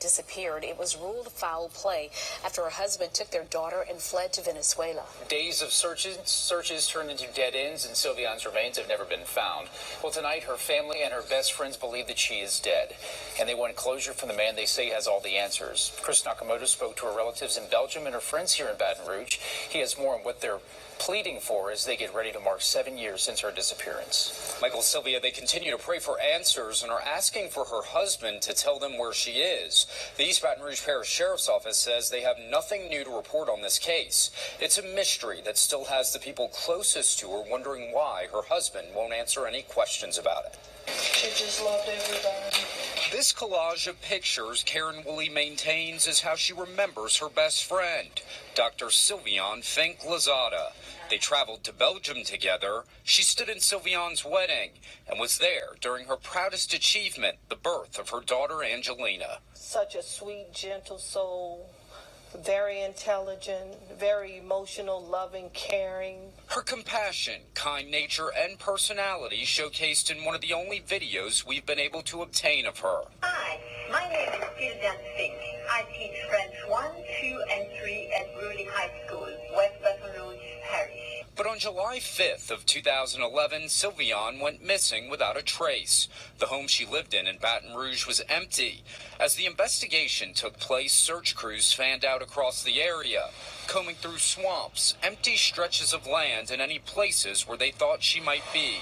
disappeared. It was ruled foul play after her husband took their daughter and fled to Venezuela. Days of searches turned into dead ends, and Sylviane's remains have never been found. Well, tonight, her family and her best friends believe that she is dead, and they want closure from the man they say has all the answers. Chris Nakamoto spoke to her relatives in Belgium and her friends here in Baton Rouge. He has more on what they're pleading for as they get ready to mark 7 years since her disappearance. Michael, Sylvia, they continue to pray for answers and are asking for her husband to tell them where she is. The East Baton Rouge Parish Sheriff's Office says they have nothing new to report on this case. It's a mystery that still has the people closest to her wondering why her husband won't answer any questions about it. She just loved everybody. This collage of pictures Karen Woolley maintains is how she remembers her best friend, Dr. Sylviane Fink-Lozada. They traveled to Belgium together. She stood in Sylviane's wedding and was there during her proudest achievement, the birth of her daughter, Angelina. Such a sweet, gentle soul, very intelligent, very emotional, loving, caring. Her compassion, kind nature, and personality showcased in one of the only videos we've been able to obtain of her. Hi, my name is Sylviane Fink. I teach French 1, 2, and 3 at Brewley High School, West Baton Rouge Parish. But on July 5th of 2011, Sylviane went missing without a trace. The home she lived in Baton Rouge was empty. As the investigation took place, search crews fanned out across the area, combing through swamps, empty stretches of land, and any places where they thought she might be.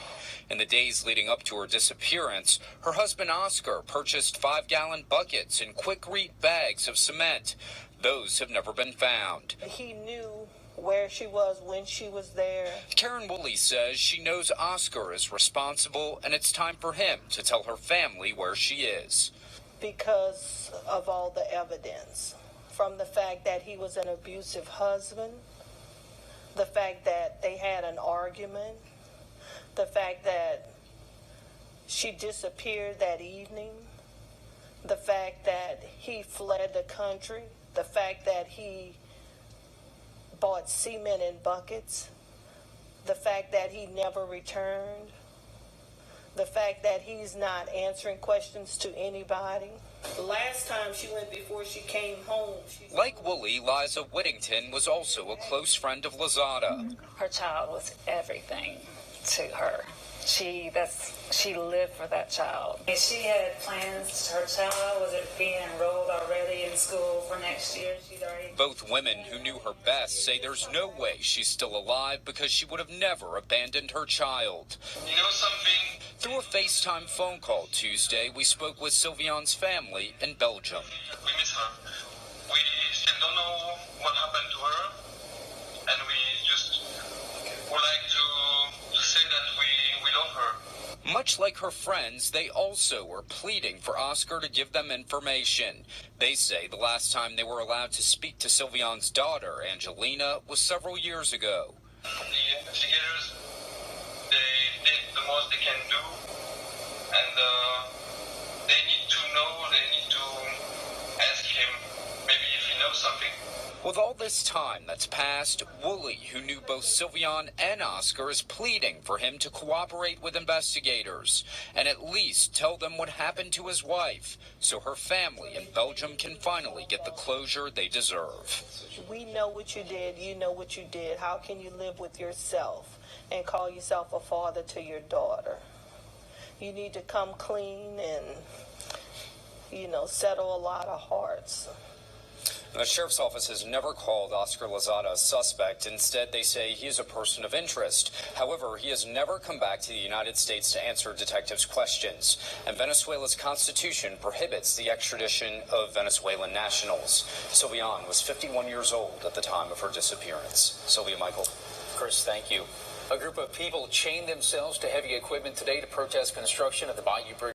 In the days leading up to her disappearance, her husband Oscar purchased 5-gallon buckets and quick-read bags of cement. Those have never been found. He knew where she was when she was there. Karen Woolley says she knows Oscar is responsible, and it's time for him to tell her family where she is. Because of all the evidence, from the fact that he was an abusive husband, the fact that they had an argument, the fact that she disappeared that evening, the fact that he fled the country, the fact that he bought cement in buckets, the fact that he never returned, the fact that he's not answering questions to anybody. The last time she went before she came home. Like Woolley, Liza Whittington was also a close friend of Lozada. Her child was everything to her. She lived for that child. And she had plans. Her child was being enrolled already in school for next year. Both women who knew her best say there's no way she's still alive because she would have never abandoned her child. You know something? Through a FaceTime phone call Tuesday, we spoke with Sylviane's family in Belgium. We miss her. We still don't know what happened to her, and we just would like to say that we love her. Much like her friends, they also were pleading for Oscar to give them information. They say the last time they were allowed to speak to Sylviane's daughter, Angelina, was several years ago. The investigators, they did the most they can do, and they need to know, they need to ask him maybe if he knows something. With all this time that's passed, Woolley, who knew both Sylviane and Oscar, is pleading for him to cooperate with investigators and at least tell them what happened to his wife so her family in Belgium can finally get the closure they deserve. We know what you did. You know what you did. How can you live with yourself and call yourself a father to your daughter? You need to come clean and, settle a lot of hearts. The sheriff's office has never called Oscar Lozada a suspect. Instead, they say he is a person of interest. However, he has never come back to the United States to answer detectives' questions. And Venezuela's constitution prohibits the extradition of Venezuelan nationals. Sylviane was 51 years old at the time of her disappearance. Sylvia, Michael. Chris, thank you. A group of people chained themselves to heavy equipment today to protest construction of the Bayou Bridge.